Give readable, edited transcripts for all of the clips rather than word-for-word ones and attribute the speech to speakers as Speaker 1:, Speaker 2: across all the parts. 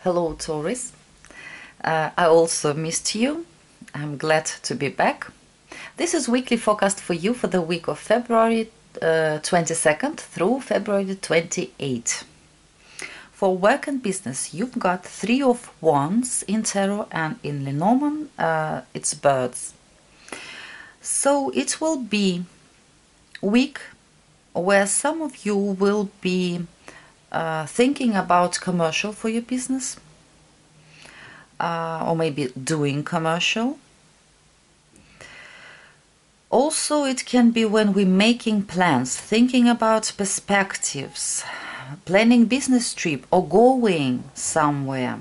Speaker 1: Hello, Taurus. I also missed you. I'm glad to be back. This is weekly forecast for you for the week of February 22nd through February 28th. For work and business, you've got Three of Wands in Tarot, and in Lenormand, it's birds. So it will be a week where some of you will be thinking about commercial for your business, or maybe doing commercial. Also, it can be when we're making plans, thinking about perspectives, planning business trip or going somewhere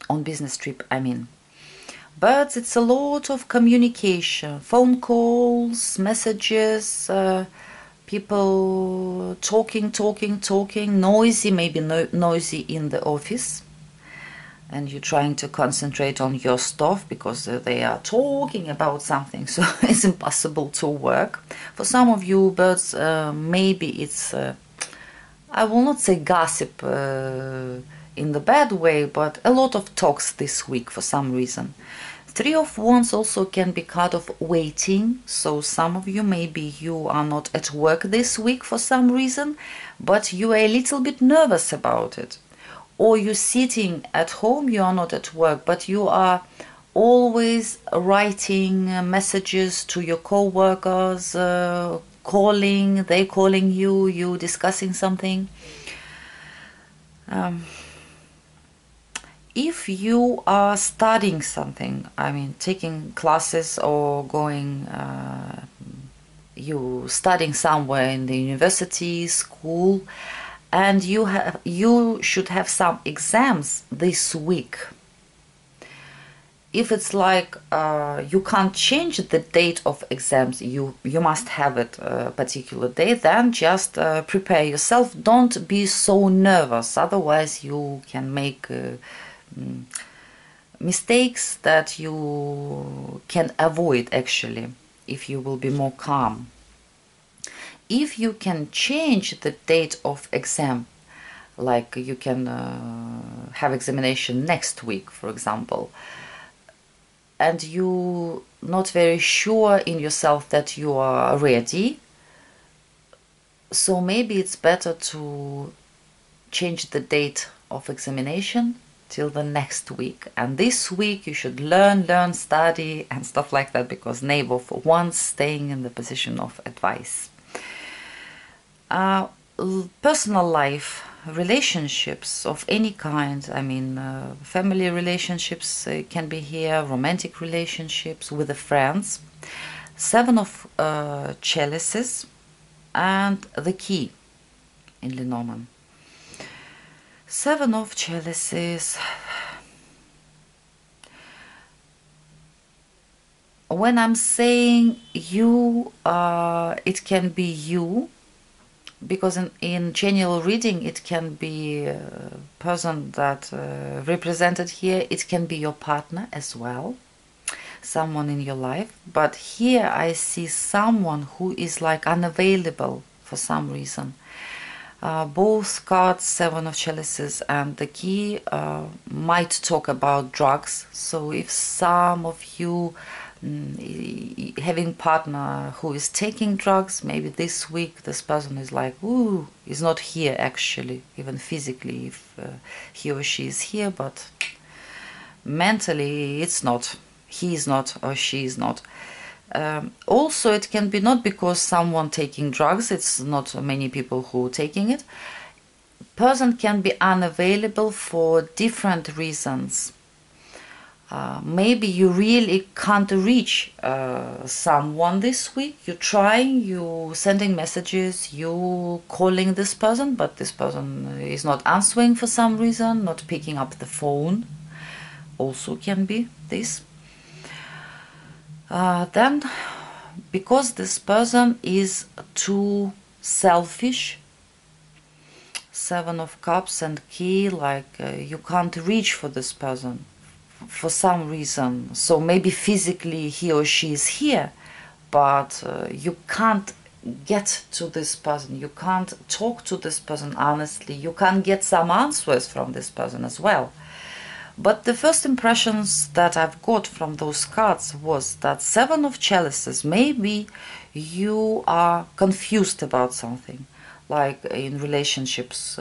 Speaker 1: on business trip, I mean. But it's a lot of communication, phone calls, messages, people talking, noisy, maybe noisy in the office. And you're trying to concentrate on your stuff because they are talking about something, so it's impossible to work. For some of you birds, maybe it's, I will not say gossip in the bad way, but a lot of talks this week for some reason. Three of Wands also can be card of waiting, so some of you, maybe you are not at work this week for some reason, but you are a little bit nervous about it. Or you're sitting at home, you are not at work, but you are always writing messages to your co-workers, calling, they calling you, you discussing something. If you are studying something, I mean taking classes or going, you studying somewhere in the university, school, and you should have some exams this week. If it's like you can't change the date of exams, you must have it a particular day, then just prepare yourself. Don't be so nervous, otherwise you can make mistakes that you can avoid actually if you will be more calm. If you can change the date of exam, like you can have examination next week, for example, and you not very sure in yourself that you are ready, so maybe it's better to change the date of examination till the next week. And this week you should learn, study and stuff like that, because Knave of Wands staying in the position of advice. Personal life, relationships of any kind, I mean family relationships can be here, romantic relationships with the friends. Seven of chalices and the key in Lenormand. Seven of chalices. When I'm saying you, it can be you, because in general reading it can be a person that represented here. It can be your partner as well, someone in your life, but here I see someone who is like unavailable for some reason. Both cards, Seven of Chalices and the key, might talk about drugs. So if some of you having partner who is taking drugs, maybe this week this person is like, ooh, is not here actually, even physically, if he or she is here, but mentally it's not, he is not or she is not. Also it can be not because someone taking drugs, it's not many people who are taking it. Person can be unavailable for different reasons. Maybe you really can't reach someone this week. You're trying, you sending messages, you calling this person, but this person is not answering for some reason, not picking up the phone. Also can be this. Then, because this person is too selfish, Seven of Cups and key, like you can't reach for this person for some reason. So maybe physically he or she is here, but you can't get to this person, you can't talk to this person honestly, you can't get some answers from this person as well. But the first impressions that I've got from those cards was that Seven of Chalices, maybe you are confused about something, like in relationships,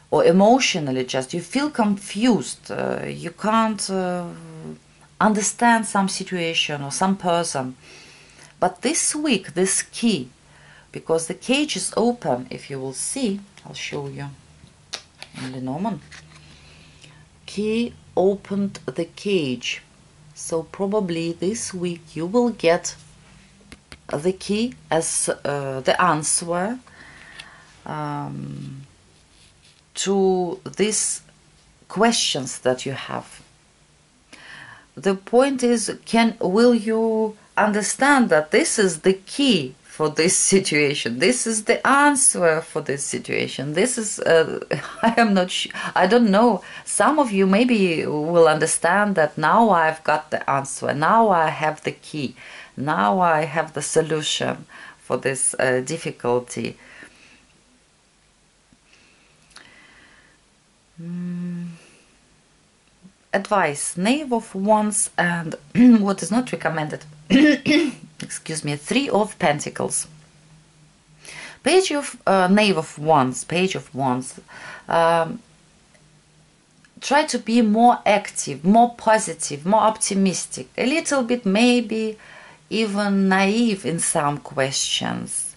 Speaker 1: or emotionally, just you feel confused, you can't understand some situation or some person. But this week, this key, because the cage is open, if you will see, I'll show you in Lenormand. Key opened the cage. So probably this week you will get the key as the answer to these questions that you have. The point is, will you understand that this is the key for this situation? This is the answer for this situation. This is, I am not sure, I don't know. Some of you maybe will understand that now I've got the answer. Now I have the key. Now I have the solution for this difficulty. Advice, Knave of Wands and what is not recommended, excuse me, Three of Pentacles. Page of Knave of Wands, Page of Wands. Try to be more active, more positive, more optimistic, a little bit maybe even naive in some questions.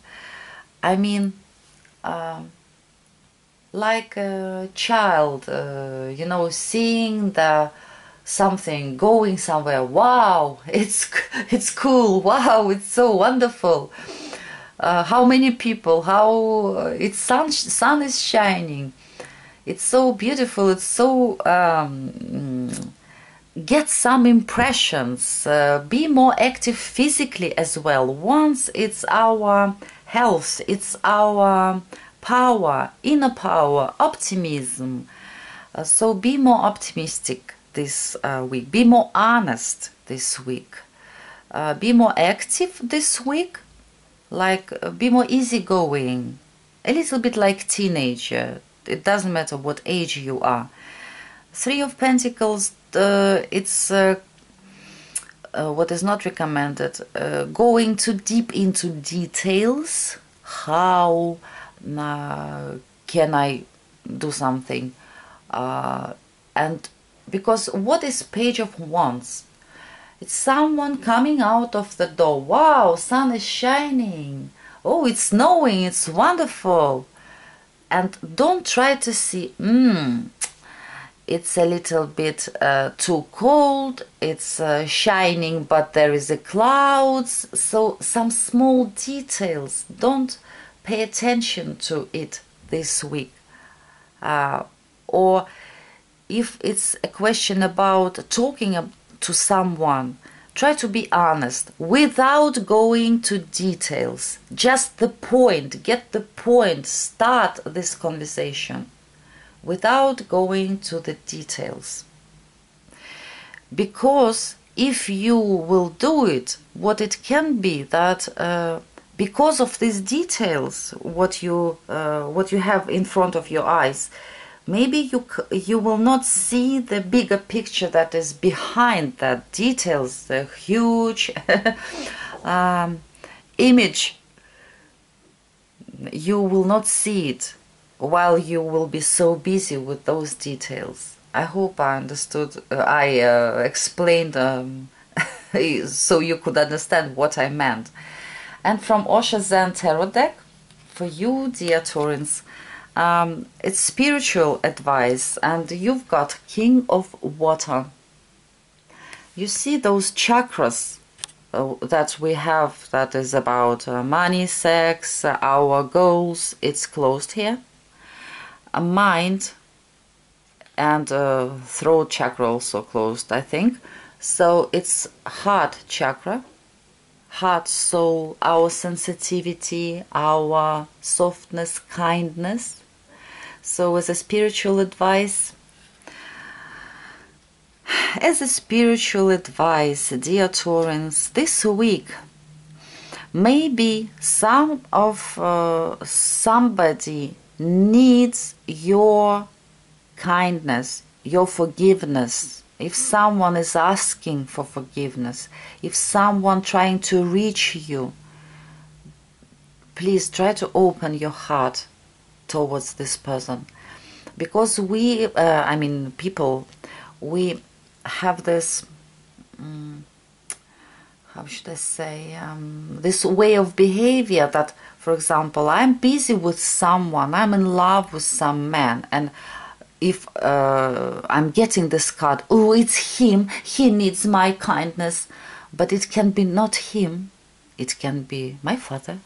Speaker 1: I mean, like a child, you know, seeing something going somewhere. Wow, it's cool. Wow, it's so wonderful. How many people? How it's sun is shining. It's so beautiful. It's so get some impressions. Be more active physically as well. Once it's our health, it's our power, inner power, optimism. So be more optimistic this week. Be more honest this week. Be more active this week. Like be more easygoing. A little bit like teenager. It doesn't matter what age you are. Three of Pentacles. It's what is not recommended. Going too deep into details. How can I do something? And because what is Page of Wands? It's someone coming out of the door. Wow, sun is shining. Oh, it's snowing. It's wonderful. And don't try to see, it's a little bit too cold. It's shining, but there is a clouds. So some small details. Don't pay attention to it this week. Or if it's a question about talking to someone, try to be honest without going to details. Just the point, get the point, start this conversation without going to the details. Because if you will do it, what it can be that because of these details, what you have in front of your eyes, maybe you will not see the bigger picture that is behind that details, the huge image. You will not see it while you will be so busy with those details. I hope I understood, I explained so you could understand what I meant. And from Osho Zen Tarot deck, for you, dear Taurans, it's spiritual advice, and you've got King of Water. You see those chakras that we have, that is about money, sex, our goals, it's closed here. A mind and throat chakra also closed, I think. So it's heart chakra, heart, soul, our sensitivity, our softness, kindness. So as a spiritual advice, dear Taurans, this week maybe somebody needs your kindness, your forgiveness. If someone is asking for forgiveness, if someone trying to reach you, please try to open your heart towards this person. Because we, people, we have this, how should I say, this way of behavior that, for example, I'm busy with someone, I'm in love with some man, and if I'm getting this card, oh, it's him, he needs my kindness, but it can be not him, it can be my father,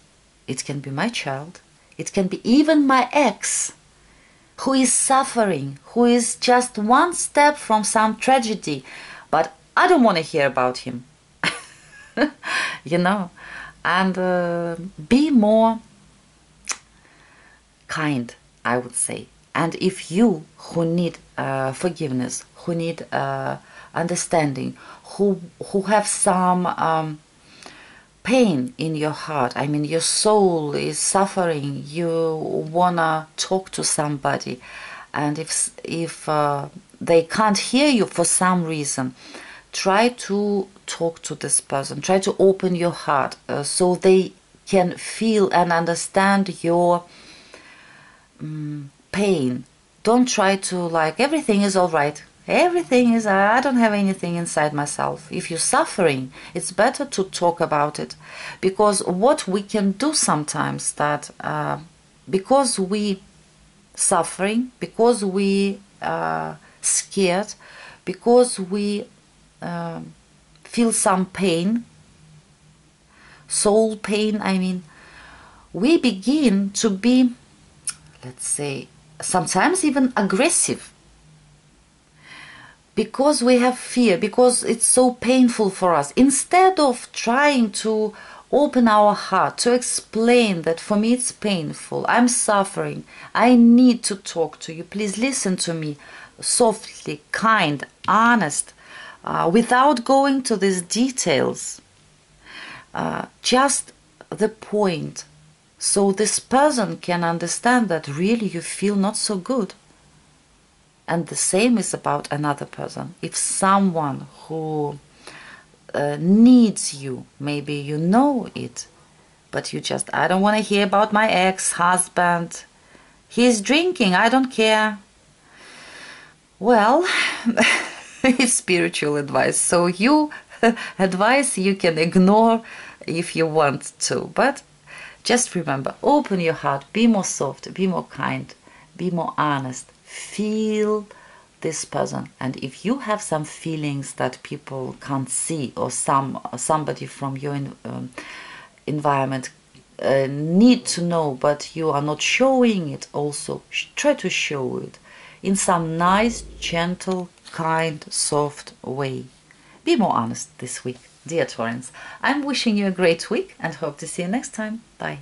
Speaker 1: it can be my child, it can be even my ex, who is suffering, who is just one step from some tragedy, but I don't want to hear about him. You know, and be more kind, I would say. And if you who need forgiveness, who need understanding, who have some pain in your heart, I mean your soul is suffering, you wanna talk to somebody, and if they can't hear you for some reason, try to talk to this person, try to open your heart so they can feel and understand your pain. Don't try to like everything is all right, everything is, I don't have anything inside myself. If you're suffering, it's better to talk about it, because what we can do sometimes that because we suffering, because we scared, because we feel some pain, soul pain, I mean, we begin to be, let's say, sometimes even aggressive, because we have fear, because it's so painful for us. Instead of trying to open our heart, to explain that for me it's painful, I'm suffering, I need to talk to you, please listen to me, softly, kind, honest, without going to these details, just the point, so this person can understand that really you feel not so good. And the same is about another person. If someone who needs you, maybe you know it, but you just, I don't want to hear about my ex-husband, he's drinking, I don't care. Well, it's spiritual advice, so you advice you can ignore if you want to, but just remember, open your heart, be more soft, be more kind, be more honest, feel this person. And if you have some feelings that people can't see, or somebody from your environment need to know, but you are not showing it, also try to show it in some nice, gentle, kind, soft way. Be more honest this week, dear Taurans. I'm wishing you a great week and hope to see you next time. Bye.